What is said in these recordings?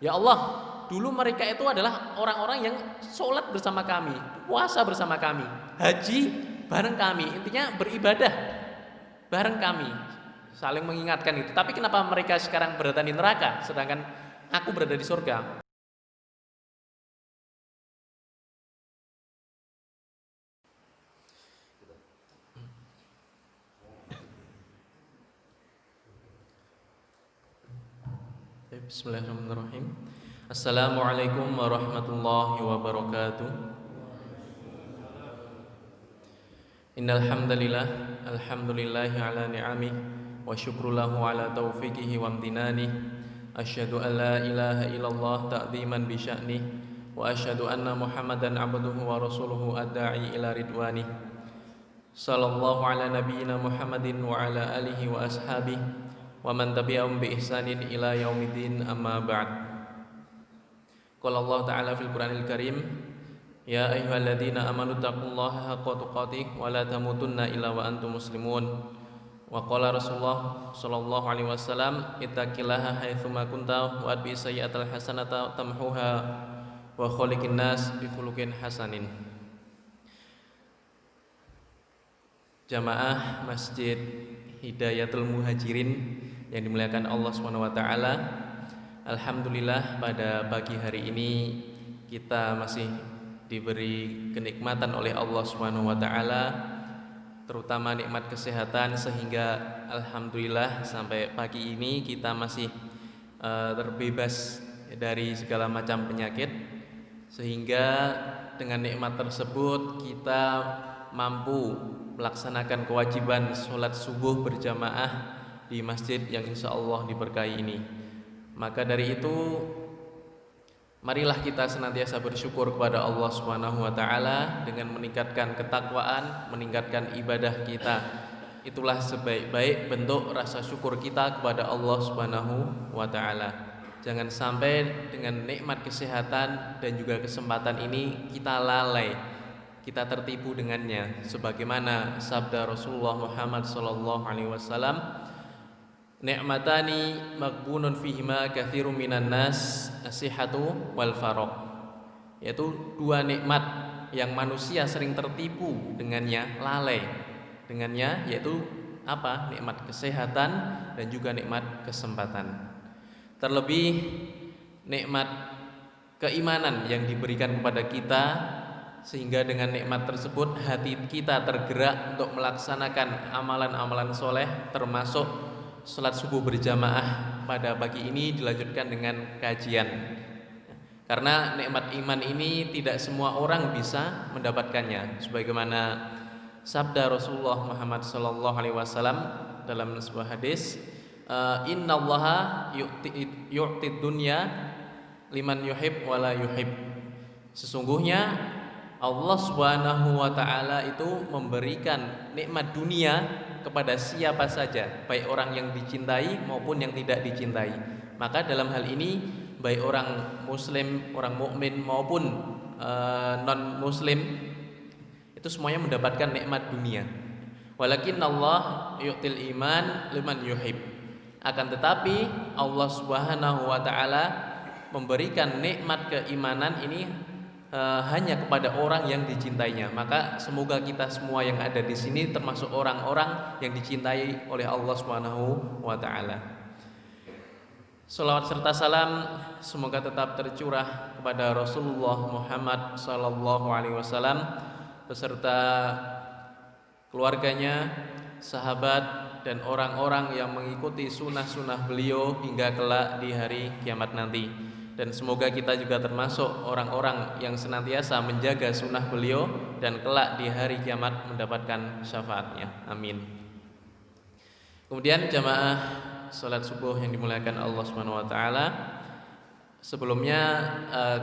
Ya Allah, dulu mereka itu adalah orang-orang yang sholat bersama kami, puasa bersama kami, haji bareng kami, intinya beribadah bareng kami, saling mengingatkan itu. Tapi kenapa mereka sekarang berada di neraka sedangkan aku berada di surga? Bismillahirrahmanirrahim. Assalamualaikum warahmatullahi wabarakatuh. Innal hamdalillah, alhamdulillahi ala ni'amih wa syukru lahu ala taufiqihi wa amtinani. Asyhadu an la ilaha illallah ta'ziman bi sya'nih wa asyhadu anna Muhammadan abduhu wa rasuluhu ad-da'i ila ridwanih. Sallallahu ala nabiyyina Muhammadin wa ala alihi wa ashabihi wa man tabi'ahum bi ihsanin ila yaumiddin, amma ba'd. Qala Allah ta'ala fil Qur'anil Karim, ya ayyuhalladzina amanu taqullaha haqqa tuqatih wa la tamutunna illa wa antum muslimun. Wa qala Rasulullah sallallahu alaihi wasallam, ittaqillaha haitsu ma kunta wa atbi sayyi'atal hasanata tamhuha wa khaliqin nas bi khuluqin hasanin. Jamaah Masjid Hidayatul Muhajirin yang dimuliakan Allah Subhanahu wa taala. Alhamdulillah pada pagi hari ini kita masih diberi kenikmatan oleh Allah Subhanahu wa taala, terutama nikmat kesehatan, sehingga alhamdulillah sampai pagi ini kita masih terbebas dari segala macam penyakit, sehingga dengan nikmat tersebut kita mampu melaksanakan kewajiban sholat subuh berjamaah di masjid yang insya Allah diberkahi ini. Maka dari itu, marilah kita senantiasa bersyukur kepada Allah Subhanahu wa taala dengan meningkatkan ketakwaan, meningkatkan ibadah kita. Itulah sebaik-baik bentuk rasa syukur kita kepada Allah Subhanahu wa taala. Jangan sampai dengan nikmat kesehatan dan juga kesempatan ini kita lalai, kita tertipu dengannya, sebagaimana sabda Rasulullah Muhammad sallallahu alaihi wasallam, ni'matani maghbunun fihima katsirun minan nas, as-sihhatu wal faragh. Yaitu dua nikmat yang manusia sering tertipu dengannya, lalai dengannya, yaitu apa? Nikmat kesehatan dan juga nikmat kesempatan. Terlebih nikmat keimanan yang diberikan kepada kita, sehingga dengan nikmat tersebut hati kita tergerak untuk melaksanakan amalan-amalan soleh, termasuk sholat subuh berjamaah pada pagi ini dilanjutkan dengan kajian. Karena nikmat iman ini tidak semua orang bisa mendapatkannya, sebagaimana sabda Rasulullah Muhammad sallallahu alaihi wasallam dalam sebuah hadis, innallaha yu'tid dunya liman yuhib wa la yuhib. Sesungguhnya Allah Subhanahu wa taala itu memberikan nikmat dunia kepada siapa saja, baik orang yang dicintai maupun yang tidak dicintai. Maka dalam hal ini baik orang muslim, orang mukmin maupun non muslim, itu semuanya mendapatkan nikmat dunia. Walakin Allah yu'til iman liman yuhib. Akan tetapi Allah Subhanahu wa taala memberikan nikmat keimanan ini hanya kepada orang yang dicintainya. Maka semoga kita semua yang ada di sini termasuk orang-orang yang dicintai oleh Allah Subhanahu wa taala. Salawat serta salam semoga tetap tercurah kepada Rasulullah Muhammad sallallahu alaihi wasallam beserta keluarganya, sahabat dan orang-orang yang mengikuti sunnah-sunnah beliau hingga kelak di hari kiamat nanti. Dan semoga kita juga termasuk orang-orang yang senantiasa menjaga sunnah beliau dan kelak di hari kiamat mendapatkan syafaatnya. Amin. Kemudian jamaah sholat subuh yang dimuliakan Allah Subhanahu wa taala, sebelumnya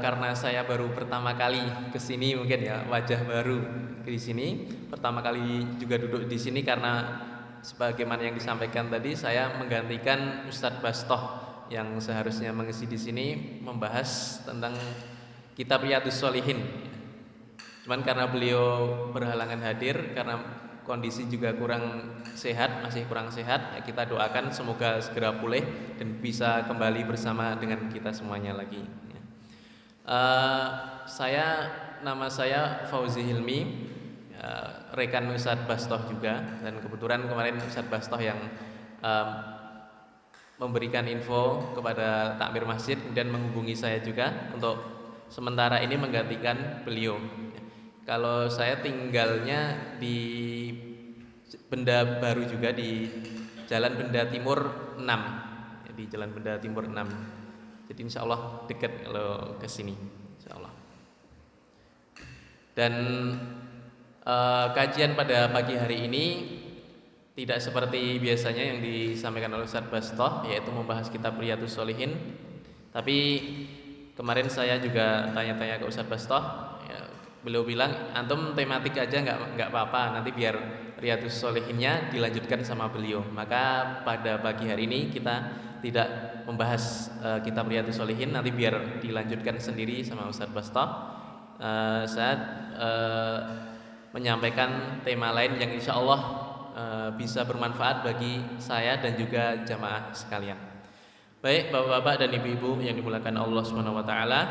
karena saya baru pertama kali ke sini, mungkin ya wajah baru di sini, pertama kali juga duduk di sini, karena sebagaimana yang disampaikan tadi saya menggantikan Ustadz Bastoh yang seharusnya mengisi di sini membahas tentang kitab Riyadhus Shalihin. Cuman karena beliau berhalangan hadir karena kondisi juga kurang sehat, masih kurang sehat. Ya, kita doakan semoga segera pulih dan bisa kembali bersama dengan kita semuanya lagi. Ya. Nama saya Fauzi Hilmi, rekan Ustadz Bastoh juga, dan kebetulan kemarin Ustadz Bastoh yang memberikan info kepada takmir masjid, kemudian menghubungi saya juga untuk sementara ini menggantikan beliau. Kalau saya tinggalnya di Benda Baru juga, di Jalan Benda Timur 6, di Jalan Benda Timur 6. Jadi insya Allah dekat kalau ke sini, insya Allah. Dan kajian pada pagi hari ini tidak seperti biasanya yang disampaikan oleh Ustadz Bastoh, yaitu membahas kitab Riyadhus Shalihin. Tapi kemarin saya juga tanya-tanya ke Ustadz Bastoh, ya, beliau bilang antum tematik aja nggak apa-apa, nanti biar Riyadhus Shalihinnya dilanjutkan sama beliau. Maka pada pagi hari ini kita tidak membahas kitab Riyadhus Shalihin, nanti biar dilanjutkan sendiri sama Ustadz Bastoh. Saya menyampaikan tema lain yang insya Allah bisa bermanfaat bagi saya dan juga jamaah sekalian. Baik bapak-bapak dan ibu-ibu yang dimuliakan Allah Subhanahu wa taala,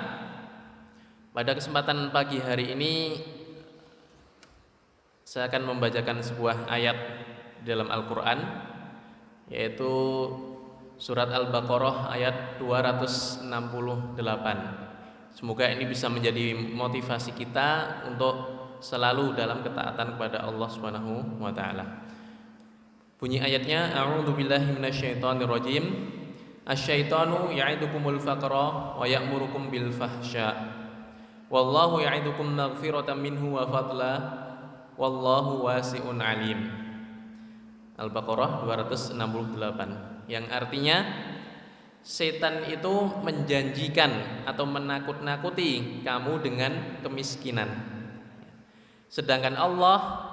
pada kesempatan pagi hari ini saya akan membacakan sebuah ayat dalam Al-Qur'an, yaitu surat Al-Baqarah ayat 268. Semoga ini bisa menjadi motivasi kita untuk selalu dalam ketaatan kepada Allah Subhanahu wa taala. Bunyi ayatnya, a'udzubillahi minasyaitonirrajim. Asyaitanu ya'idukumul faqra wa ya'murukum bil fahsya. Wallahu ya'idukum maghfiratan minhu wa fadla. Wallahu wasi'un alim. Al-Baqarah 268. Yang artinya setan itu menjanjikan atau menakut-nakuti kamu dengan kemiskinan. Sedangkan Allah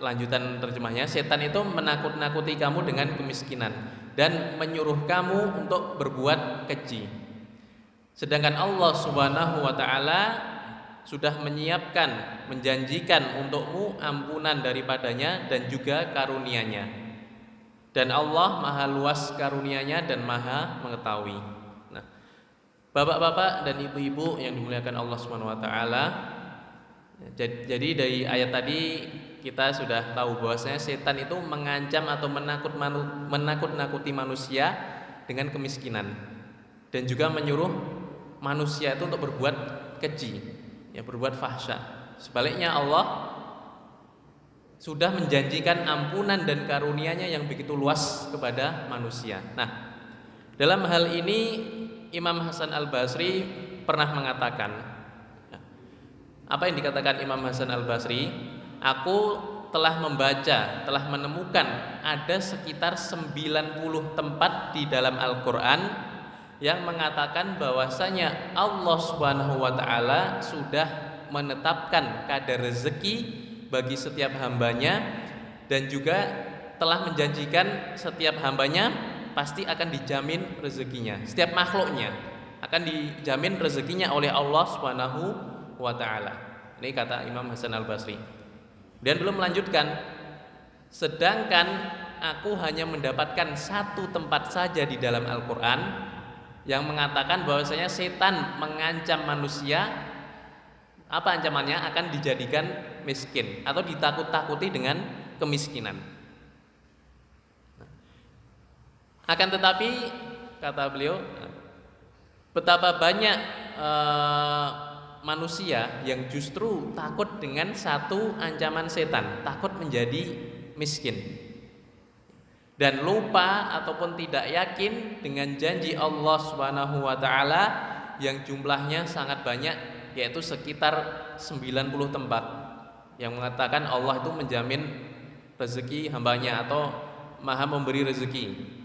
lanjutan terjemahnya, setan itu menakut-nakuti kamu dengan kemiskinan dan menyuruh kamu untuk berbuat keji. Sedangkan Allah Subhanahu wa taala sudah menyiapkan, menjanjikan untukmu ampunan daripadanya dan juga karunia-Nya. Dan Allah Maha luas karunia-Nya dan Maha mengetahui. Nah, bapak-bapak dan ibu-ibu yang dimuliakan Allah Subhanahu wa taala, jadi dari ayat tadi kita sudah tahu bahwasanya setan itu mengancam atau menakut-nakuti manusia dengan kemiskinan dan juga menyuruh manusia itu untuk berbuat keji, ya, berbuat fahsya. Sebaliknya Allah sudah menjanjikan ampunan dan karunia-Nya yang begitu luas kepada manusia. Nah, dalam hal ini Imam Hasan Al-Basri pernah mengatakan, apa yang dikatakan Imam Hasan Al-Basri? Aku telah membaca, telah menemukan ada sekitar 90 tempat di dalam Al-Quran yang mengatakan bahwasanya Allah Subhanahu wa taala sudah menetapkan kadar rezeki bagi setiap hambanya dan juga telah menjanjikan setiap hambanya pasti akan dijamin rezekinya. Setiap makhluknya akan dijamin rezekinya oleh Allah Subhanahu wa ta'ala. Ini kata Imam Hasan Al-Basri. Dan belum melanjutkan, sedangkan aku hanya mendapatkan satu tempat saja di dalam Al-Quran yang mengatakan bahwasanya setan mengancam manusia. Apa ancamannya? Akan dijadikan miskin atau ditakut-takuti dengan kemiskinan. Akan tetapi kata beliau, betapa banyak manusia yang justru takut dengan satu ancaman setan, takut menjadi miskin dan lupa ataupun tidak yakin dengan janji Allah Subhanahu wa taala yang jumlahnya sangat banyak, yaitu sekitar 90 tempat yang mengatakan Allah itu menjamin rezeki hambanya atau Maha memberi rezeki.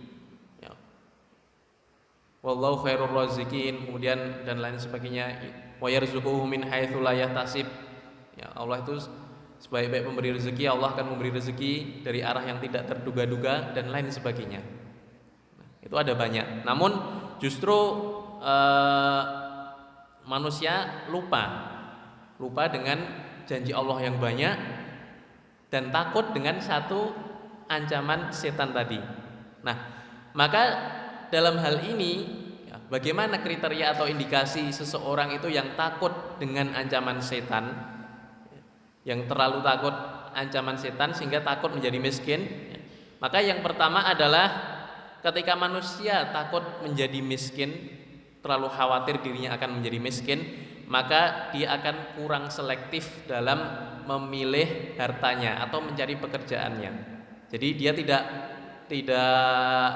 Wallahu khairur raziqin, kemudian dan lain sebagainya, wa yarzuquhu min haitsu la yahtasib. Ya, Allah itu sebaik-baik pemberi rezeki, Allah akan memberi rezeki dari arah yang tidak terduga-duga dan lain sebagainya. Itu ada banyak. Namun justru manusia lupa dengan janji Allah yang banyak dan takut dengan satu ancaman setan tadi. Nah, maka dalam hal ini bagaimana kriteria atau indikasi seseorang itu yang takut dengan ancaman setan, yang terlalu takut ancaman setan sehingga takut menjadi miskin? Maka yang pertama adalah ketika manusia takut menjadi miskin, terlalu khawatir dirinya akan menjadi miskin, maka dia akan kurang selektif dalam memilih hartanya atau mencari pekerjaannya. Jadi dia tidak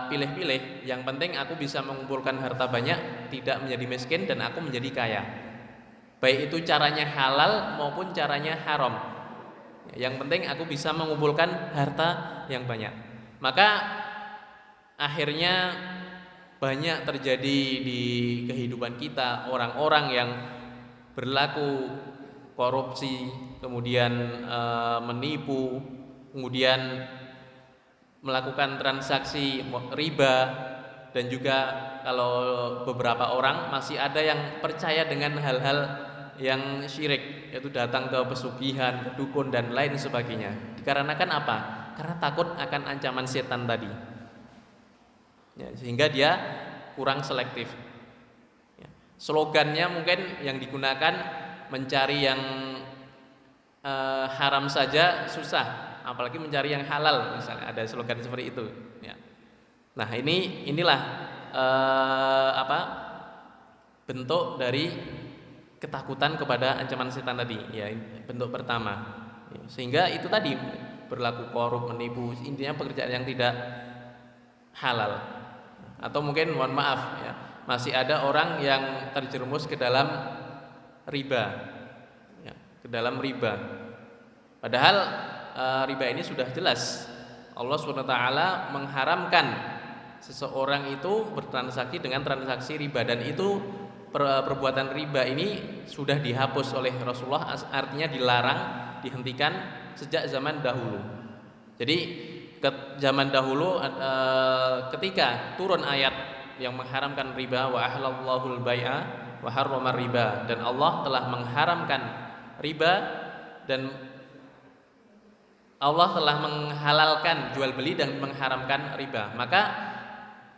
pilih-pilih, yang penting aku bisa mengumpulkan harta banyak, tidak menjadi miskin, dan aku menjadi kaya, baik itu caranya halal maupun caranya haram. Yang penting aku bisa mengumpulkan harta yang banyak. Maka akhirnya banyak terjadi di kehidupan kita orang-orang yang berlaku korupsi, kemudian menipu, kemudian melakukan transaksi riba, dan juga kalau beberapa orang masih ada yang percaya dengan hal-hal yang syirik, yaitu datang ke pesugihan, ke dukun dan lain sebagainya. Dikarenakan apa? Karena takut akan ancaman setan tadi, ya, sehingga dia kurang selektif. Ya. Slogannya mungkin yang digunakan mencari yang haram saja susah, apalagi mencari yang halal, misalnya ada slogan seperti itu. Ya. Nah inilah bentuk dari ketakutan kepada ancaman setan tadi. Ya, bentuk pertama. Ya, sehingga itu tadi berlaku korup, menipu, intinya pekerjaan yang tidak halal. Atau mungkin mohon maaf ya, masih ada orang yang terjerumus ke dalam riba, ya, ke dalam riba. Padahal riba ini sudah jelas Allah SWT mengharamkan seseorang itu bertransaksi dengan transaksi riba, dan itu perbuatan riba ini sudah dihapus oleh Rasulullah, artinya dilarang, dihentikan sejak zaman dahulu. Jadi zaman dahulu ketika turun ayat yang mengharamkan riba, wa ahallallahul bai'a wa harrama riba, dan Allah telah mengharamkan riba dan Allah telah menghalalkan jual beli dan mengharamkan riba. Maka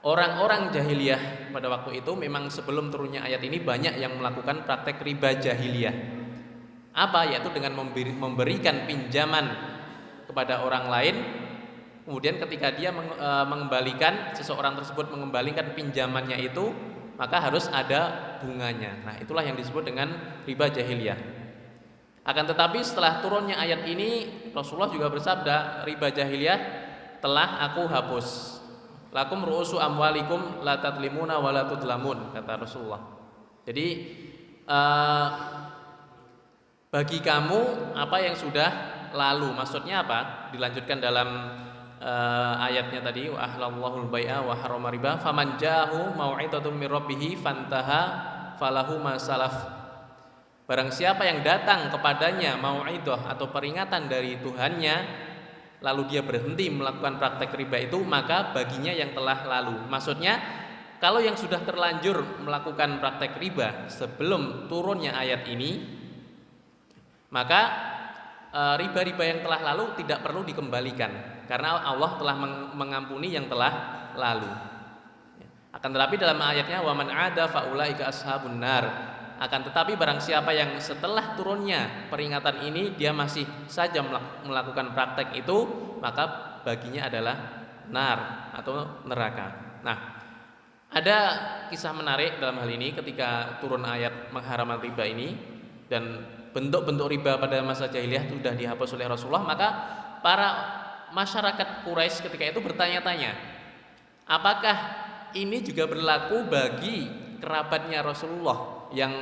orang-orang jahiliyah pada waktu itu memang sebelum turunnya ayat ini banyak yang melakukan praktek riba jahiliyah. Apa? Yaitu dengan memberikan pinjaman kepada orang lain, kemudian ketika dia mengembalikan, seseorang tersebut mengembalikan pinjamannya itu, maka harus ada bunganya. Nah, itulah yang disebut dengan riba jahiliyah. Akan tetapi setelah turunnya ayat ini, Rasulullah juga bersabda, riba jahiliyah telah aku hapus. Lakum ru'usu amwalikum la tadlimuna wa la tudlamun, kata Rasulullah. Jadi bagi kamu apa yang sudah lalu, maksudnya apa? Dilanjutkan dalam ayatnya tadi, wa ahlallahu al-bai'a wa harrama riba, faman ja'ahu mau'izatun mir rabbih fantaha falahu ma salaf. Barang siapa yang datang kepadanya mau'izah atau peringatan dari Tuhannya, lalu dia berhenti melakukan praktek riba itu, maka baginya yang telah lalu. Maksudnya kalau yang sudah terlanjur melakukan praktek riba sebelum turunnya ayat ini, maka riba-riba yang telah lalu tidak perlu dikembalikan, karena Allah telah mengampuni yang telah lalu. Akan tetapi dalam ayatnya wa man 'ada fa ulaika ashabun nar. Akan tetapi barang siapa yang setelah turunnya peringatan ini dia masih saja melakukan praktek itu, maka baginya adalah nar atau neraka. Nah, ada kisah menarik dalam hal ini ketika turun ayat mengharamkan riba ini, dan bentuk-bentuk riba pada masa jahiliyah sudah dihapus oleh Rasulullah. Maka para masyarakat Quraisy ketika itu bertanya-tanya, apakah ini juga berlaku bagi kerabatnya Rasulullah yang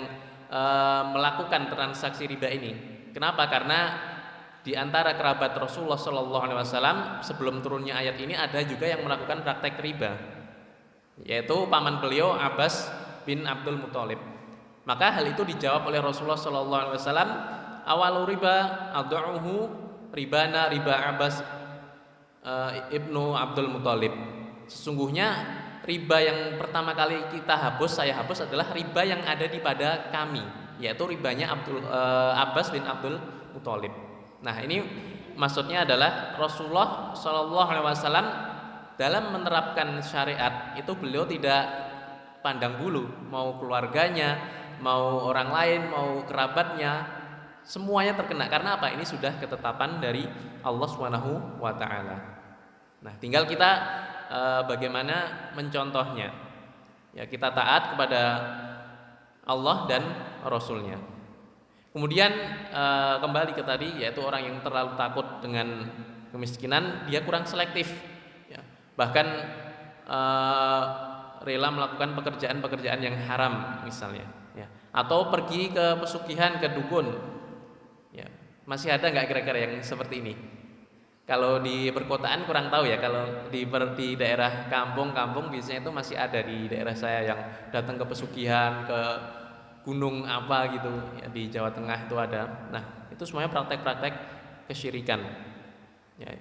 melakukan transaksi riba ini? Kenapa? Karena di antara kerabat Rasulullah SAW sebelum turunnya ayat ini ada juga yang melakukan praktek riba, yaitu paman beliau Abbas bin Abdul Muthalib. Maka hal itu dijawab oleh Rasulullah SAW, awalu riba ad'uhu ribana riba Abbas ibnu Abdul Muthalib. Sesungguhnya riba yang pertama kali saya hapus adalah riba yang ada di pada kami, yaitu ribanya Abbas bin Abdul Muthalib. Nah, ini maksudnya adalah Rasulullah Shallallahu Alaihi Wasallam dalam menerapkan syariat itu beliau tidak pandang bulu, mau keluarganya, mau orang lain, mau kerabatnya, semuanya terkena. Karena apa? Ini sudah ketetapan dari Allah Subhanahu wa taala. Nah, tinggal kita bagaimana mencontohnya. Ya, kita taat kepada Allah dan Rasulnya. Kemudian kembali ke tadi, yaitu orang yang terlalu takut dengan kemiskinan, dia kurang selektif, ya. Bahkan rela melakukan pekerjaan-pekerjaan yang haram misalnya, ya. Atau pergi ke pesugihan, ke dukun, ya. Masih ada nggak kira-kira yang seperti ini? Kalau di perkotaan kurang tahu ya. Kalau di daerah kampung-kampung biasanya itu masih ada. Di daerah saya yang datang ke pesugihan, ke gunung apa gitu ya, di Jawa Tengah itu ada. Nah, itu semuanya praktek-praktek kesyirikan, ya.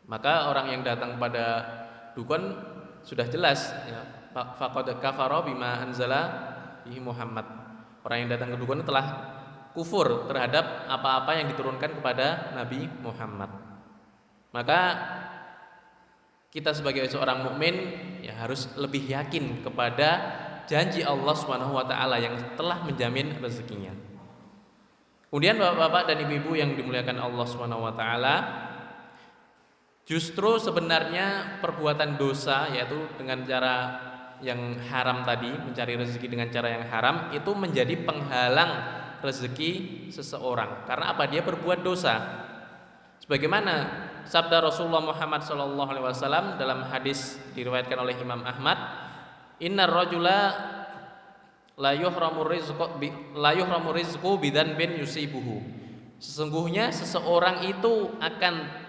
Maka orang yang datang pada dukun sudah jelas, ya, faqad kafara bima anzala bihi Muhammad. Orang yang datang ke dukun telah kufur terhadap apa-apa yang diturunkan kepada Nabi Muhammad. Maka kita sebagai seorang mukmin ya harus lebih yakin kepada janji Allah Subhanahu wa taala yang telah menjamin rezekinya. Kemudian Bapak-bapak dan Ibu-ibu yang dimuliakan Allah Subhanahu wa taala, justru sebenarnya perbuatan dosa, yaitu dengan cara yang haram tadi, mencari rezeki dengan cara yang haram, itu menjadi penghalang rezeki seseorang. Karena apa? Dia berbuat dosa. Sebagaimana sabda Rasulullah Muhammad SAW dalam hadis diriwayatkan oleh Imam Ahmad, innar rajula la yuhramu rizqu bidzanbin yusibuhu. Sesungguhnya seseorang itu akan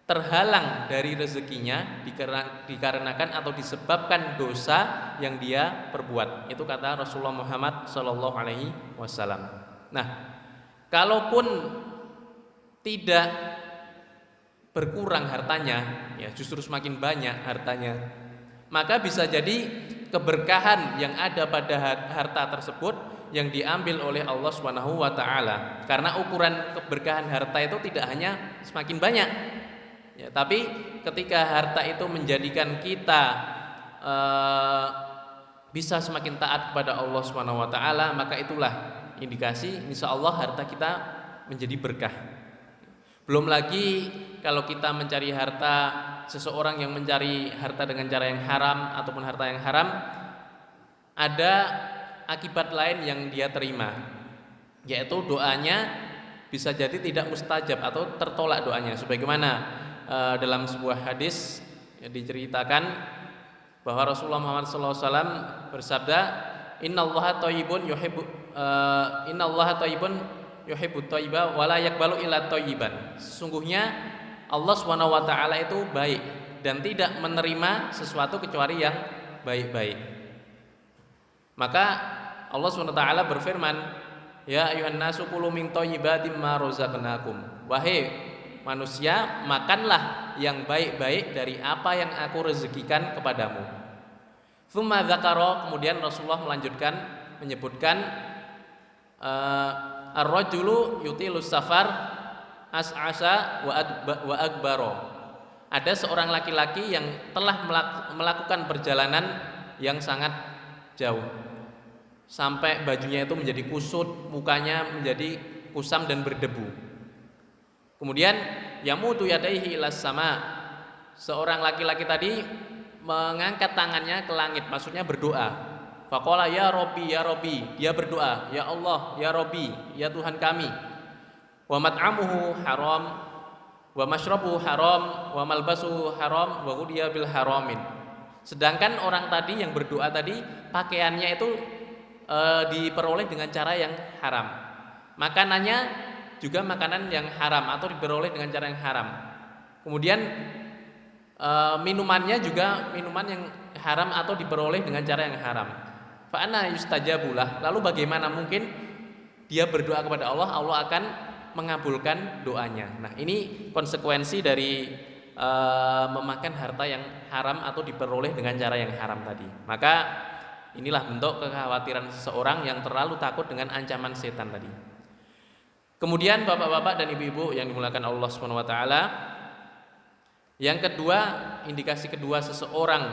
terhalang dari rezekinya dikarenakan atau disebabkan dosa yang dia perbuat. Itu kata Rasulullah Muhammad SAW. Nah, kalaupun tidak berkurang hartanya, ya justru semakin banyak hartanya, maka bisa jadi keberkahan yang ada pada harta tersebut yang diambil oleh Allah Subhanahu wa taala. Karena ukuran keberkahan harta itu tidak hanya semakin banyak, ya, tapi ketika harta itu menjadikan kita bisa semakin taat kepada Allah Subhanahu wa taala, maka itulah indikasi insya Allah harta kita menjadi berkah. Belum lagi kalau kita mencari harta, seseorang yang mencari harta dengan cara yang haram ataupun harta yang haram, ada akibat lain yang dia terima, yaitu doanya bisa jadi tidak mustajab atau tertolak doanya. Sebagaimana dalam sebuah hadis yang diceritakan bahwa Rasulullah Muhammad SAW bersabda, Innallaha thayyibun yuhibbut thayyiba wa la yaqbalu illa thayyiban. Sesungguhnya Allah Subhanahu wa taala itu baik dan tidak menerima sesuatu kecuali yang baik-baik. Maka Allah Subhanahu wa taala berfirman, ya ayuhan nasu kulu min thayyibatim ma razaqnakum. Wahai manusia, makanlah yang baik-baik dari apa yang aku rezekikan kepadamu. Tsumma dzakara, kemudian Rasulullah menyebutkan ar-rajulu yutilus safar as'asa wa akbaro. Ada seorang laki-laki yang telah melakukan perjalanan yang sangat jauh, sampai bajunya itu menjadi kusut, mukanya menjadi kusam dan berdebu. Kemudian yamutu yadaihi ilas sama. Seorang laki-laki tadi mengangkat tangannya ke langit, maksudnya berdoa. Faqala ya Rabbi, ya Rabbi. Dia berdoa, ya Allah, ya Rabbi, ya Tuhan kami. Wa mat'amuhu haram, wa mashrabuhu haram, wa malbasuhu haram, wa ghudiya bil haramin. Sedangkan orang tadi yang berdoa tadi, pakaiannya itu diperoleh dengan cara yang haram. Makanannya juga makanan yang haram atau diperoleh dengan cara yang haram. Kemudian minumannya juga minuman yang haram atau diperoleh dengan cara yang haram. Fa anna yustajabulah. Lalu bagaimana mungkin dia berdoa kepada Allah, Allah akan mengabulkan doanya. Nah, ini konsekuensi dari memakan harta yang haram atau diperoleh dengan cara yang haram tadi. Maka inilah bentuk kekhawatiran seseorang yang terlalu takut dengan ancaman setan tadi. Kemudian bapak-bapak dan ibu-ibu yang dimuliakan Allah Subhanahu wa taala, yang kedua, indikasi kedua seseorang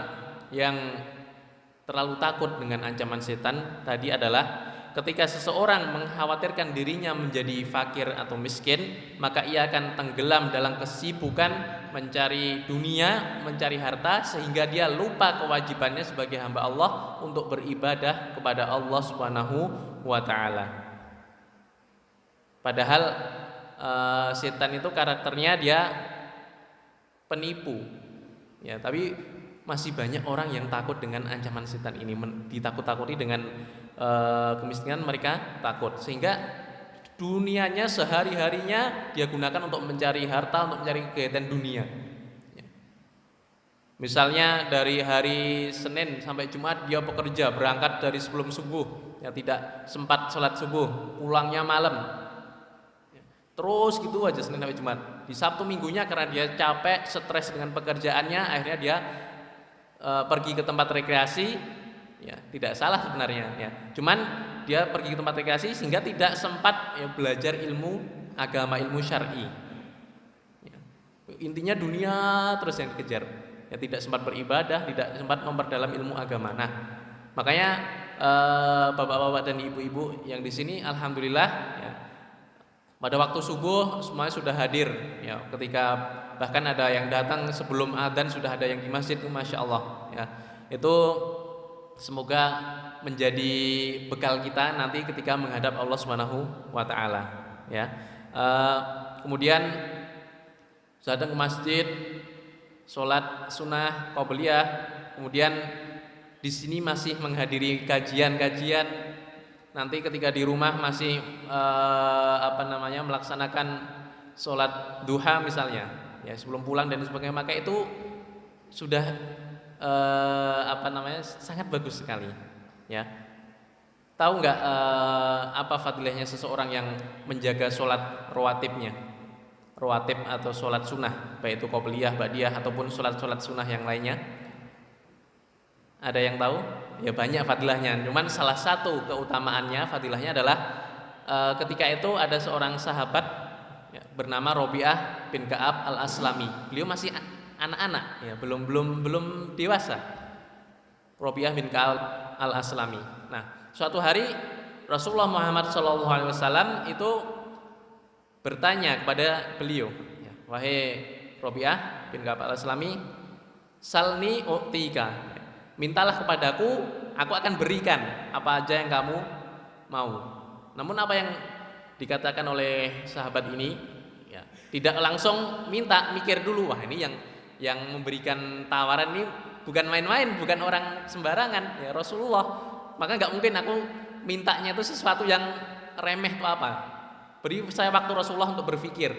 yang terlalu takut dengan ancaman setan tadi adalah ketika seseorang mengkhawatirkan dirinya menjadi fakir atau miskin, maka ia akan tenggelam dalam kesibukan mencari dunia, mencari harta, sehingga dia lupa kewajibannya sebagai hamba Allah untuk beribadah kepada Allah Subhanahu wa taala. Padahal setan itu karakternya dia penipu, ya, tapi masih banyak orang yang takut dengan ancaman setan ini, ditakut-takuti dengan kemiskinan, mereka takut, sehingga dunianya sehari-harinya dia gunakan untuk mencari harta, untuk mencari kegiatan dunia. Misalnya dari hari Senin sampai Jumat dia bekerja, berangkat dari sebelum subuh, ya tidak sempat sholat subuh, pulangnya malam. Terus gitu aja Senin sampai Jumat. Di Sabtu Minggunya karena dia capek, stres dengan pekerjaannya, akhirnya dia pergi ke tempat rekreasi. Ya, tidak salah sebenarnya, ya. Cuman dia pergi ke tempat rekreasi sehingga tidak sempat ya, belajar ilmu agama, ilmu syar'i. Ya. Intinya dunia terus yang dikejar. Ya, tidak sempat beribadah, tidak sempat memperdalam ilmu agama. Nah, makanya bapak-bapak dan ibu-ibu yang di sini, alhamdulillah, ya, pada waktu subuh semuanya sudah hadir, ya, ketika bahkan ada yang datang sebelum adzan sudah ada yang di masjid, masya Allah, ya. Itu semoga menjadi bekal kita nanti ketika menghadap Allah Subhanahu wa taala, ya. Kemudian datang ke masjid, sholat sunnah qobliyah, kemudian di sini masih menghadiri kajian-kajian. Nanti ketika di rumah masih melaksanakan sholat duha misalnya, ya, sebelum pulang dan sebagainya, maka itu sudah sangat bagus sekali, ya. Tahu nggak apa fadilahnya seseorang yang menjaga sholat rawatibnya, rawatib atau sholat sunnah, baik itu qobliyah, ba'diyah ataupun sholat sunnah yang lainnya? Ada yang tahu? Ya, banyak fadilahnya. Cuman salah satu keutamaannya, fadilahnya adalah ketika itu ada seorang sahabat, ya, bernama Robi'ah bin Ka'ab al-Aslami. Beliau masih anak-anak, ya, belum dewasa. Robi'ah bin Ka'ab al-Aslami. Nah, suatu hari Rasulullah Muhammad SAW itu bertanya kepada beliau, ya, wahai Robi'ah bin Ka'ab al-Aslami, salni u'tika, mintalah kepadaku, aku akan berikan apa aja yang kamu mau. Namun apa yang dikatakan oleh sahabat ini, ya, tidak langsung minta, mikir dulu. Wah, ini yang memberikan tawaran ini bukan main-main, bukan orang sembarangan, ya, Rasulullah. Maka nggak mungkin aku mintanya itu sesuatu yang remeh atau apa. Beri saya waktu Rasulullah untuk berpikir,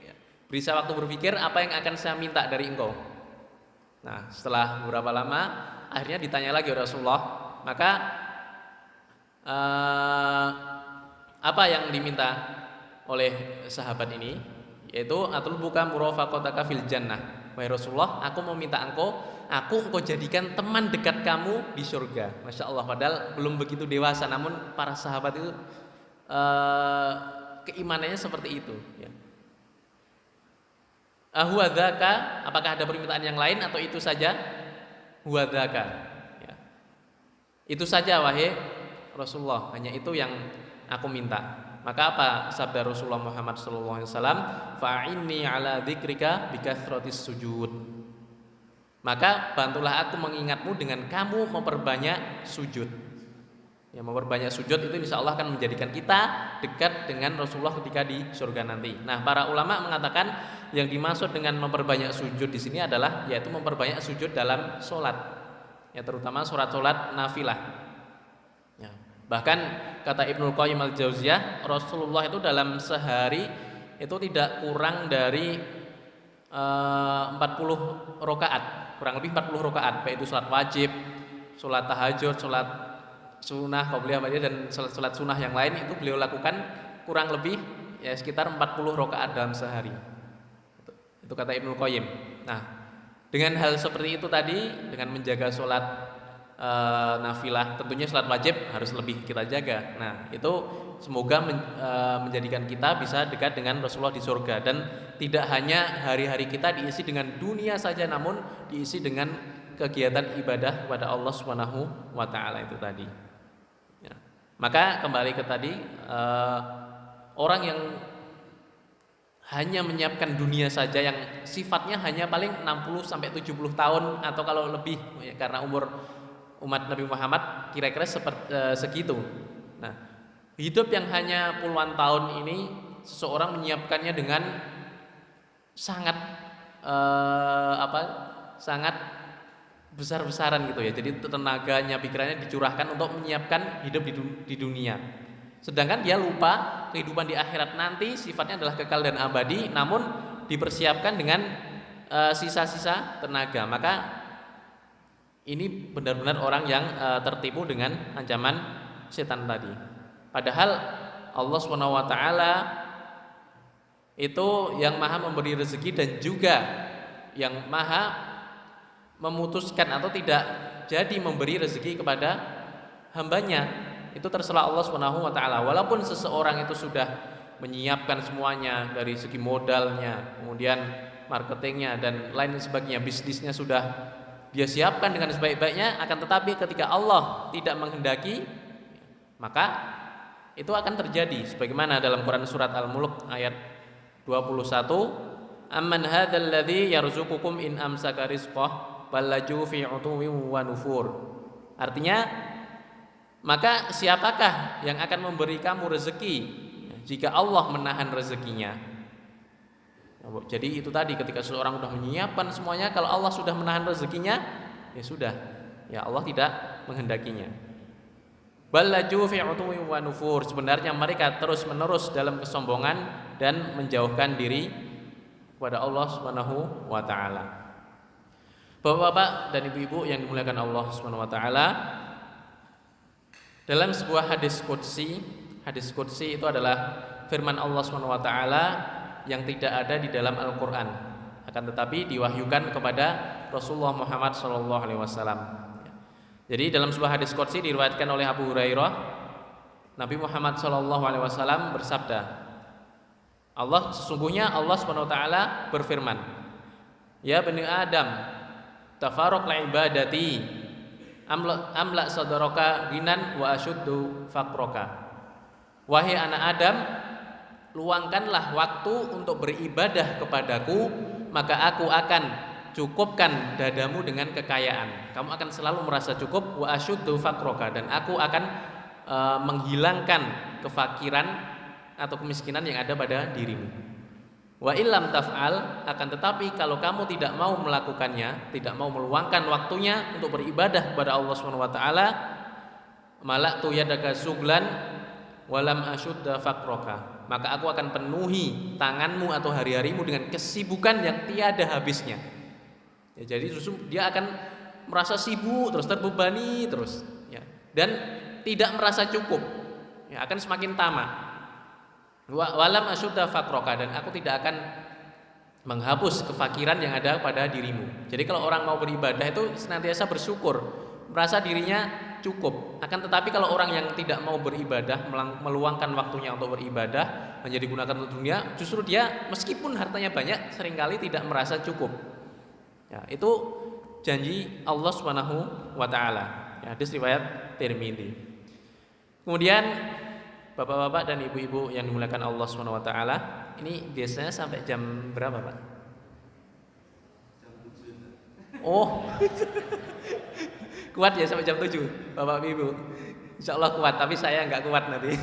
ya. Beri saya waktu berpikir apa yang akan saya minta dari engkau. Nah, setelah beberapa lama akhirnya ditanya lagi oleh Rasulullah, maka apa yang diminta oleh sahabat ini, yaitu atlubuka murafaqataka fil jannah. Wahai Rasulullah, aku mau minta engkau jadikan teman dekat kamu di surga. Masya Allah, padahal belum begitu dewasa, namun para sahabat itu keimanannya seperti itu, ya. Huwadzaka, apakah ada permintaan yang lain atau itu saja? Huwadzaka, ya. Itu saja wahai Rasulullah, hanya itu yang aku minta. Maka apa sabda Rasulullah Muhammad SAW? Fa'inni ala dzikrika bikathratis sujud. Maka bantulah aku mengingatmu dengan kamu memperbanyak sujud. Ya, memperbanyak sujud itu insya Allah akan menjadikan kita dekat dengan Rasulullah ketika di surga nanti. Nah, para ulama mengatakan yang dimaksud dengan memperbanyak sujud di sini adalah yaitu memperbanyak sujud dalam sholat, ya, terutama sholat nafilah. Ya, bahkan kata Ibnul Qayyim al-Jauziyah, Rasulullah itu dalam sehari itu tidak kurang dari 40 rakaat, kurang lebih 40 rakaat, baik itu sholat wajib, sholat tahajud, sholat sunnah, qobliyah, ba'diyah, dan sholat sunnah yang lain itu beliau lakukan kurang lebih ya sekitar 40 rakaat dalam sehari. Itu kata Ibnul Qayyim. Nah, dengan hal seperti itu tadi, dengan menjaga sholat nafilah, tentunya salat wajib harus lebih kita jaga. Nah, itu semoga menjadikan kita bisa dekat dengan Rasulullah di surga, dan tidak hanya hari-hari kita diisi dengan dunia saja, namun diisi dengan kegiatan ibadah kepada Allah Subhanahu wa taala itu tadi. Ya. Maka kembali ke tadi, orang yang hanya menyiapkan dunia saja, yang sifatnya hanya paling 60 sampai 70 tahun atau kalau lebih, ya, karena umur umat Nabi Muhammad kira-kira segitu. Nah, hidup yang hanya puluhan tahun ini seseorang menyiapkannya dengan sangat sangat besar-besaran gitu ya. Jadi tenaganya, pikirannya dicurahkan untuk menyiapkan hidup di dunia. Sedangkan dia lupa kehidupan di akhirat nanti sifatnya adalah kekal dan abadi, namun dipersiapkan dengan sisa-sisa tenaga. Maka ini benar-benar orang yang tertipu dengan ancaman setan tadi. Padahal Allah SWT itu yang maha memberi rezeki dan juga yang maha memutuskan atau tidak jadi memberi rezeki kepada hambanya. Itu terserah Allah SWT. Walaupun seseorang itu sudah menyiapkan semuanya dari segi modalnya, kemudian marketingnya dan lain sebagainya, bisnisnya sudah dia siapkan dengan sebaik-baiknya, akan tetapi ketika Allah tidak menghendaki, maka itu akan terjadi sebagaimana dalam Quran surat Al-Mulk ayat 21, amman hadzal ladzi yarzuqukum in amsaka rizqah ballaju fi utuwin wa nufur. Artinya, maka siapakah yang akan memberi kamu rezeki jika Allah menahan rezekinya? Jadi itu tadi, ketika seseorang sudah menyiapkan semuanya, kalau Allah sudah menahan rezekinya, ya sudah, ya Allah tidak menghendakinya. Ballaju fi utuwin wa nufur. Sebenarnya mereka terus-menerus dalam kesombongan dan menjauhkan diri kepada Allah Subhanahu wa taala. Bapak-bapak dan ibu-ibu yang dimuliakan Allah Subhanahu wa taala, dalam sebuah hadis qudsi itu adalah firman Allah Subhanahu wa taala yang tidak ada di dalam Al-Qur'an, akan tetapi diwahyukan kepada Rasulullah Muhammad SAW. Jadi dalam sebuah hadis qudsi diriwayatkan oleh Abu Hurairah, Nabi Muhammad SAW bersabda, sesungguhnya Allah Subhanahu wa taala berfirman, ya bani Adam, tafarraq li ibadati amla sadaraka ginan wa asyuddu faqraka. Wahai anak Adam, luangkanlah waktu untuk beribadah kepadaku, maka aku akan cukupkan dadamu dengan kekayaan. Kamu akan selalu merasa cukup, wa asyuddu faqraka, dan aku akan menghilangkan kefakiran atau kemiskinan yang ada pada dirimu. Wa illam taf'al, akan tetapi kalau kamu tidak mau melakukannya, tidak mau meluangkan waktunya untuk beribadah kepada Allah Subhanahu wa taala, malaktu yadaka suglan walam asyudda faqraka, maka aku akan penuhi tanganmu atau hari-harimu dengan kesibukan yang tiada habisnya. Ya, jadi dia akan merasa sibuk terus, terbebani terus, ya, dan tidak merasa cukup, ya, akan semakin tamak. Walam asyudda faqraka, dan aku tidak akan menghapus kefakiran yang ada pada dirimu. Jadi kalau orang mau beribadah itu senantiasa bersyukur, merasa dirinya cukup. Akan tetapi kalau orang yang tidak mau beribadah, meluangkan waktunya untuk beribadah, hanya digunakan untuk dunia, justru dia meskipun hartanya banyak seringkali tidak merasa cukup. Ya, itu janji Allah Subhanahu wa taala. Ya, hadis riwayat Tirmidzi. Kemudian Bapak-bapak dan ibu-ibu yang dimuliakan Allah Subhanahu wa taala, ini biasanya sampai jam berapa, Pak? Jam 7. Oh. Kuat ya sampai jam 7, Bapak Ibu. Insyaallah kuat, tapi saya enggak kuat nanti.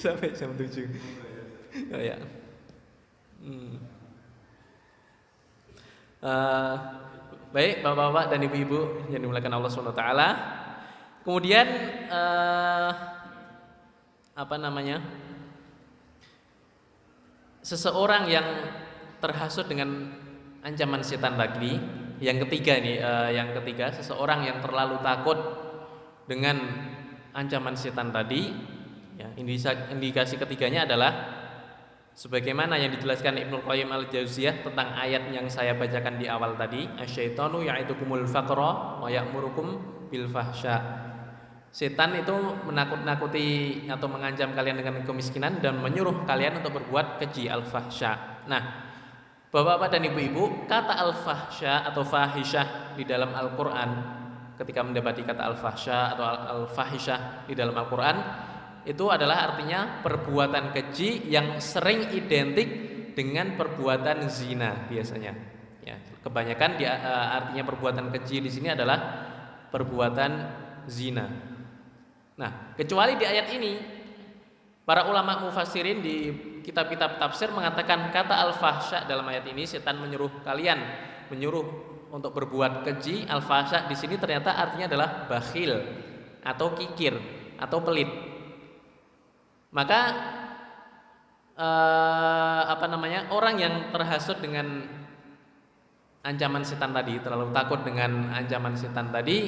Sampai jam 7. Oh ya. Baik, Bapak-bapak dan ibu-ibu yang dimuliakan Allah Subhanahu wa taala. Kemudian seseorang yang terhasut dengan ancaman setan tadi, yang ketiga nih, seseorang yang terlalu takut dengan ancaman setan tadi, ya, indikasi ketiganya adalah sebagaimana yang dijelaskan Ibnu Qayyim al-Jauziyah tentang ayat yang saya bacakan di awal tadi, asyaitonu ya'idukumul faqra wa ya'murukum bil fahsya. Setan itu menakut-nakuti atau mengancam kalian dengan kemiskinan dan menyuruh kalian untuk berbuat keji, al-fahsya. Nah, Bapak-bapak dan ibu-ibu, kata al-fahsya atau fahisyah di dalam Al-Qur'an, ketika mendapati kata al-fahsya atau al-fahisyah di dalam Al-Qur'an, itu adalah artinya perbuatan keji yang sering identik dengan perbuatan zina biasanya. Ya, kebanyakan artinya perbuatan keji di sini adalah perbuatan zina. Nah, kecuali di ayat ini, para ulama mufassirin di kitab-kitab tafsir mengatakan kata al-fahsya dalam ayat ini, setan menyuruh untuk berbuat keji. Al-fahsya di sini ternyata artinya adalah bakhil atau kikir atau pelit. Maka orang yang terhasut dengan ancaman setan tadi, terlalu takut dengan ancaman setan tadi,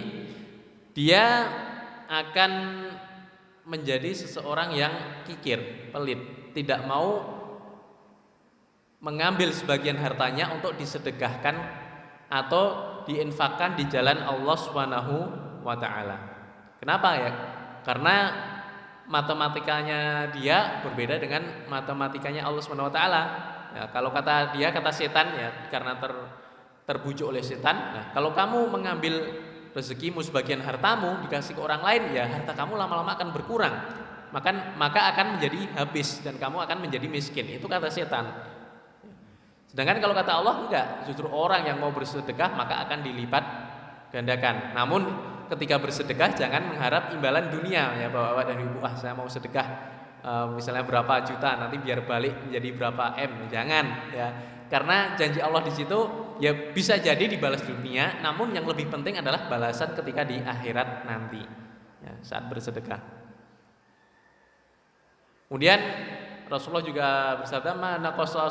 dia akan menjadi seseorang yang kikir, pelit, tidak mau mengambil sebagian hartanya untuk disedekahkan atau diinfakkan di jalan Allah Subhanahu wa taala. Kenapa ya? Karena matematikanya dia berbeda dengan matematikanya Allah Subhanahu wa taala. Ya, kalau kata setan ya, karena terbujuk oleh setan. Nah, kalau kamu mengambil rezekimu sebagian hartamu dikasih ke orang lain, ya harta kamu lama-lama akan berkurang, maka akan menjadi habis dan kamu akan menjadi miskin. Itu kata setan. Sedangkan kalau kata Allah enggak, justru orang yang mau bersedekah maka akan dilipat gandakan. Namun ketika bersedekah jangan mengharap imbalan dunia ya Bapak-bapak dan Ibu. Saya mau sedekah misalnya berapa juta, nanti biar balik menjadi berapa M. Jangan ya. Karena janji Allah di situ ya bisa jadi dibalas dunia, namun yang lebih penting adalah balasan ketika di akhirat nanti ya, saat bersedekah. Kemudian Rasulullah juga bersabda, "Mana qasa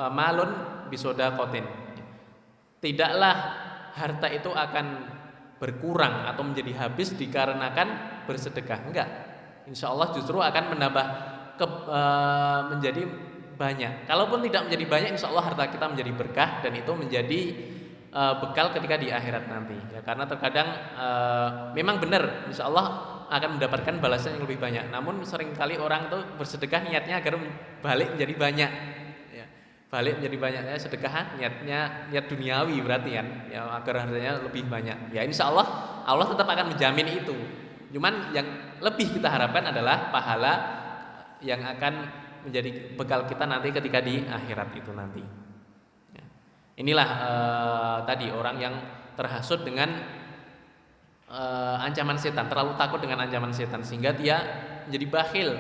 malun bisodakotin." Tidaklah harta itu akan berkurang atau menjadi habis dikarenakan bersedekah. Enggak. Insya Allah justru akan menambah menjadi banyak. Kalaupun tidak menjadi banyak, insya Allah harta kita menjadi berkah dan itu menjadi bekal ketika di akhirat nanti. Ya, karena terkadang memang benar, insya Allah akan mendapatkan balasan yang lebih banyak. Namun seringkali orang itu bersedekah niatnya agar balik menjadi banyak. Ya, balik menjadi banyak. Ya, sedekah niat duniawi berarti kan, ya, agar hartanya lebih banyak. Ya insya Allah tetap akan menjamin itu. Cuman yang lebih kita harapkan adalah pahala yang akan menjadi bekal kita nanti ketika di akhirat itu nanti. Ya. Inilah tadi orang yang terhasut dengan ancaman setan, terlalu takut dengan ancaman setan sehingga dia menjadi bakhil,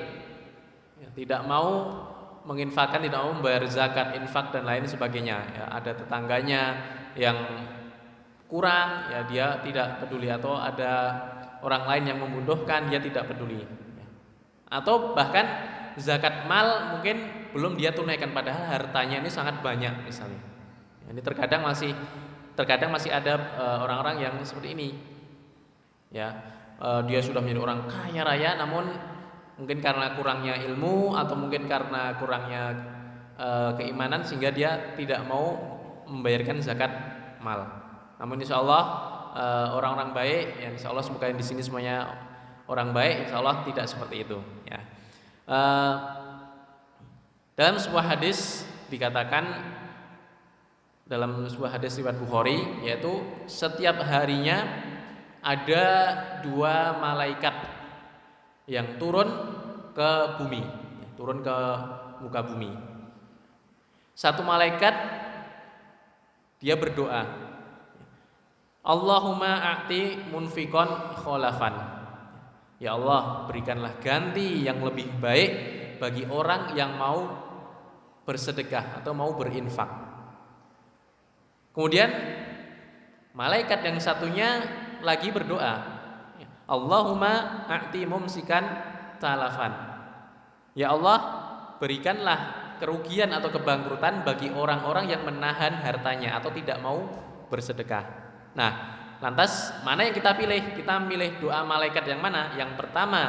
ya, tidak mau menginfakkan, tidak mau membayar zakat, infak dan lain sebagainya. Ya, ada tetangganya yang kurang, ya dia tidak peduli, atau ada orang lain yang membutuhkan, dia tidak peduli. Ya. Atau bahkan zakat mal mungkin belum dia tunaikan padahal hartanya ini sangat banyak misalnya. Ini terkadang masih ada orang-orang yang seperti ini. Ya, dia sudah menjadi orang kaya raya namun mungkin karena kurangnya ilmu atau mungkin karena kurangnya keimanan sehingga dia tidak mau membayarkan zakat mal. Namun insya Allah orang-orang baik, yang insya Allah semoga di sini semuanya orang baik, insya Allah tidak seperti itu. Ya. Dalam sebuah hadis dikatakan, dalam sebuah hadis riwayat Bukhari, yaitu setiap harinya ada 2 malaikat yang turun ke bumi, turun ke muka bumi. Satu malaikat dia berdoa, Allahumma a'ti munfikon kholafan. Ya Allah, berikanlah ganti yang lebih baik bagi orang yang mau bersedekah atau mau berinfak. Kemudian malaikat yang satunya lagi berdoa, Allahumma a'ti mumsikan talafan. Ya Allah, berikanlah kerugian atau kebangkrutan bagi orang-orang yang menahan hartanya atau tidak mau bersedekah. Nah, lantas mana yang kita pilih? Kita milih doa malaikat yang mana? Yang pertama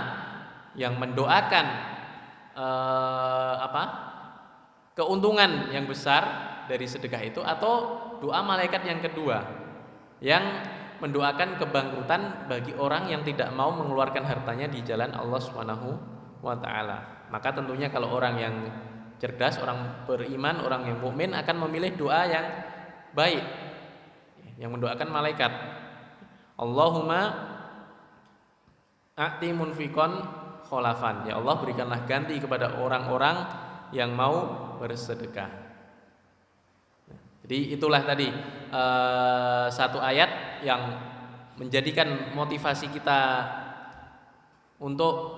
yang mendoakan keuntungan yang besar dari sedekah itu, atau doa malaikat yang kedua yang mendoakan kebangkrutan bagi orang yang tidak mau mengeluarkan hartanya di jalan Allah Subhanahu wa taala. Maka tentunya kalau orang yang cerdas, orang beriman, orang yang mukmin akan memilih doa yang baik, yang mendoakan malaikat. Allahumma a'ti munfiqan kholafan. Ya Allah, berikanlah ganti kepada orang-orang yang mau bersedekah. Jadi itulah tadi satu ayat yang menjadikan motivasi kita untuk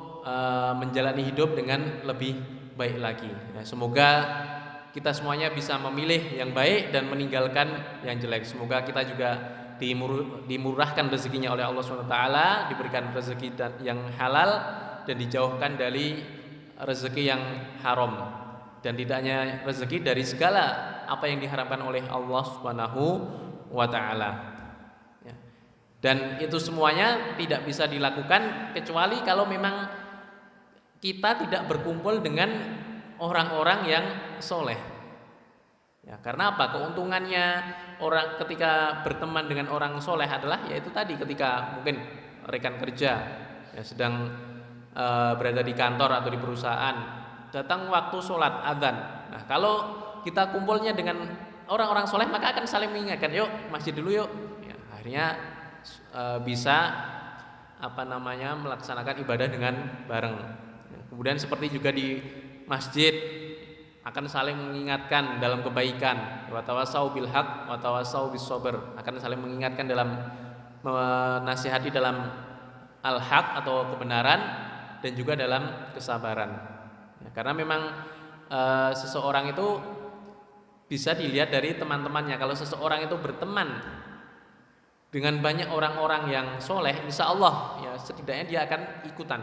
menjalani hidup dengan lebih baik lagi. Ya, semoga kita semuanya bisa memilih yang baik dan meninggalkan yang jelek. Semoga kita juga dimurahkan rezekinya oleh Allah SWT, diberikan rezeki yang halal dan dijauhkan dari rezeki yang haram, dan tidak hanya rezeki, dari segala apa yang diharapkan oleh Allah Subhanahu wa taala. Ya. Dan itu semuanya tidak bisa dilakukan kecuali kalau memang kita tidak berkumpul dengan orang-orang yang soleh. Ya, karena apa? Keuntungannya orang ketika berteman dengan orang soleh adalah yaitu tadi, ketika mungkin rekan kerja ya, sedang berada di kantor atau di perusahaan, datang waktu sholat adzan. Nah, kalau kita kumpulnya dengan orang-orang soleh, maka akan saling mengingatkan, yuk masjid dulu yuk. Ya, akhirnya bisa melaksanakan ibadah dengan bareng. Ya, kemudian seperti juga di masjid akan saling mengingatkan dalam kebaikan, wa tawasau bil haq wa tawasau bis sabr, akan saling mengingatkan dalam menasihati dalam al-haq atau kebenaran, dan juga dalam kesabaran. Ya, karena memang seseorang itu bisa dilihat dari teman-temannya. Kalau seseorang itu berteman dengan banyak orang-orang yang soleh, insya Allah ya setidaknya dia akan ikutan.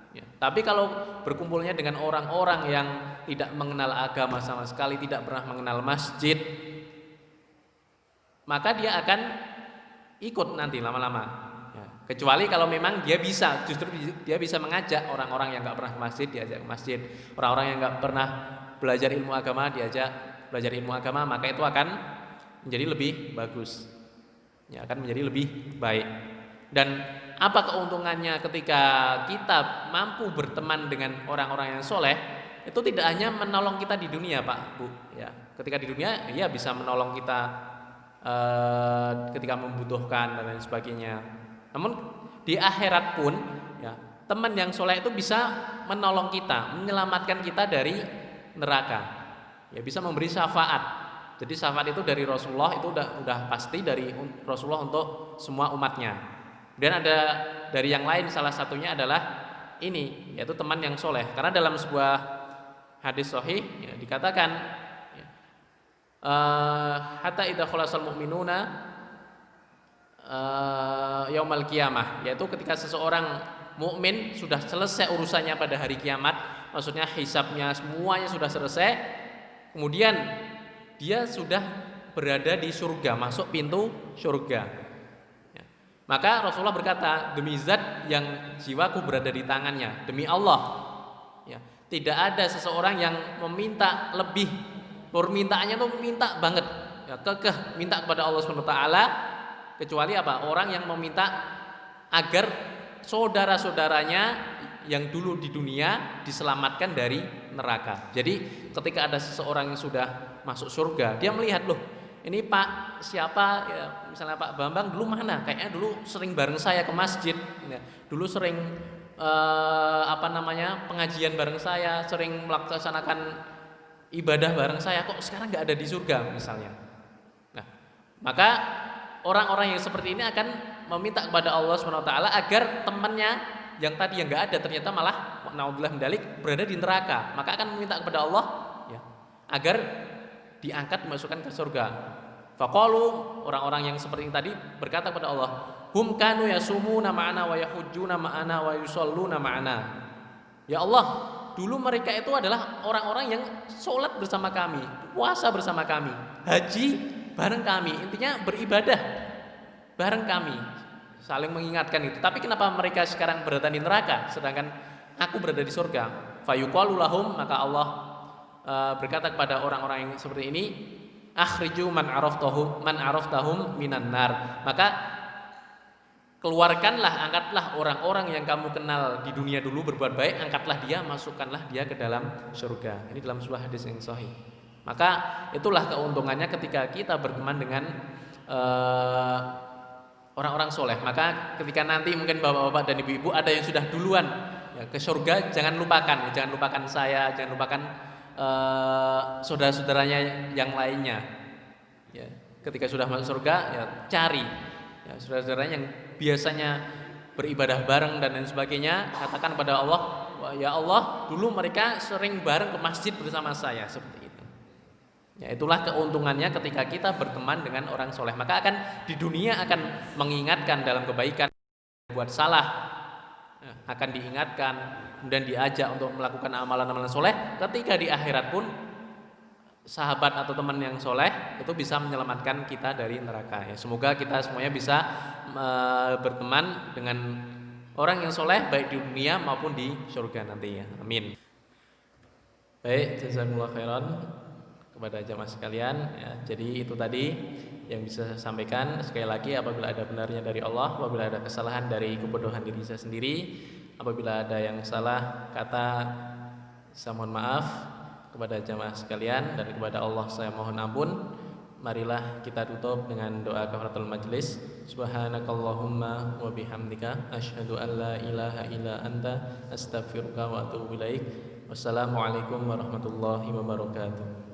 Ya. Tapi kalau berkumpulnya dengan orang-orang yang tidak mengenal agama sama sekali, tidak pernah mengenal masjid, maka dia akan ikut nanti lama-lama. Ya. Kecuali kalau memang dia bisa, justru dia bisa mengajak orang-orang yang nggak pernah ke masjid, diajak ke masjid. Orang-orang yang nggak pernah belajar ilmu agama, diajak belajar ilmu agama, maka itu akan menjadi lebih bagus. Ya, akan menjadi lebih baik. Dan apa keuntungannya ketika kita mampu berteman dengan orang-orang yang soleh? Itu tidak hanya menolong kita di dunia, Pak, Bu. Ya, ketika di dunia, ia bisa menolong kita ketika membutuhkan dan lain sebagainya. Namun di akhirat pun, ya, teman yang soleh itu bisa menolong kita, menyelamatkan kita dari neraka. Ya, bisa memberi syafaat. Jadi syafaat itu dari Rasulullah, itu udah pasti dari Rasulullah untuk semua umatnya. Dan ada dari yang lain, salah satunya adalah ini, yaitu teman yang soleh. Karena dalam sebuah hadis sahih ya, dikatakan hatta idza khalasal mu'minuna yaumal qiyamah, yaitu ketika seseorang mukmin sudah selesai urusannya pada hari kiamat, maksudnya hisabnya semuanya sudah selesai, kemudian dia sudah berada di surga, masuk pintu surga. Ya. Maka Rasulullah berkata, demi zat yang jiwaku berada di tangannya, demi Allah, ya, tidak ada seseorang yang meminta lebih, permintaannya tuh minta banget, ya, kekeh minta kepada Allah SWT, kecuali apa? Orang yang meminta agar saudara-saudaranya yang dulu di dunia diselamatkan dari neraka. Jadi ketika ada seseorang yang sudah masuk surga, dia melihat, loh ini Pak siapa ya, misalnya Pak Bambang dulu mana, kayaknya dulu sering bareng saya ke masjid ya, dulu sering pengajian bareng saya, sering melaksanakan ibadah bareng saya, kok sekarang nggak ada di surga misalnya. Nah, maka orang-orang yang seperti ini akan meminta kepada Allah SWT agar temannya yang tadi yang nggak ada ternyata malah naudzubillah mendalik berada di neraka, maka akan meminta kepada Allah ya, agar diangkat dimasukkan ke surga. Faqalu, orang-orang yang seperti ini tadi berkata kepada Allah, hum kanu yasumuna ma'ana wa yahujjuna ma'ana wa yusalluna ma'ana. Ya Allah, dulu mereka itu adalah orang-orang yang sholat bersama kami, puasa bersama kami, haji bareng kami, intinya beribadah bareng kami, saling mengingatkan itu. Tapi kenapa mereka sekarang berada di neraka sedangkan aku berada di surga? Fayuqalu lahum, maka Allah berkata kepada orang-orang yang seperti ini, akhriju man araftahum minan nar, maka keluarkanlah, angkatlah orang-orang yang kamu kenal di dunia dulu berbuat baik, angkatlah dia, masukkanlah dia ke dalam surga. Ini dalam sebuah hadis yang sahih. Maka itulah keuntungannya ketika kita berteman dengan orang-orang soleh. Maka ketika nanti mungkin bapak-bapak dan ibu-ibu ada yang sudah duluan ya, ke surga, jangan lupakan saya, jangan lupakan saudara-saudaranya yang lainnya. Ya, ketika sudah masuk surga, ya cari ya, saudara-saudaranya yang biasanya beribadah bareng dan lain sebagainya, katakan kepada Allah, ya Allah, dulu mereka sering bareng ke masjid bersama saya, seperti itu. Ya, itulah keuntungannya ketika kita berteman dengan orang soleh. Maka akan di dunia akan mengingatkan dalam kebaikan, buat salah akan diingatkan, kemudian diajak untuk melakukan amalan-amalan soleh. Ketika di akhirat pun sahabat atau teman yang soleh itu bisa menyelamatkan kita dari neraka. Ya, semoga kita semuanya bisa berteman dengan orang yang soleh baik di dunia maupun di surga nantinya. Amin. Baik, jazakumullah khairan kepada jamaah sekalian ya, jadi itu tadi yang bisa saya sampaikan. Sekali lagi, apabila ada benarnya dari Allah, apabila ada kesalahan dari kebodohan diri saya sendiri, apabila ada yang salah kata, saya mohon maaf. Kepada jamaah sekalian dan kepada Allah saya mohon ampun. Marilah kita tutup dengan doa kafaratul majlis. Subhanakallahumma wa bihamdika asyhadu an la ilaha illa anta astaghfiruka wa atubu ilaik. Wassalamualaikum warahmatullahi wabarakatuh.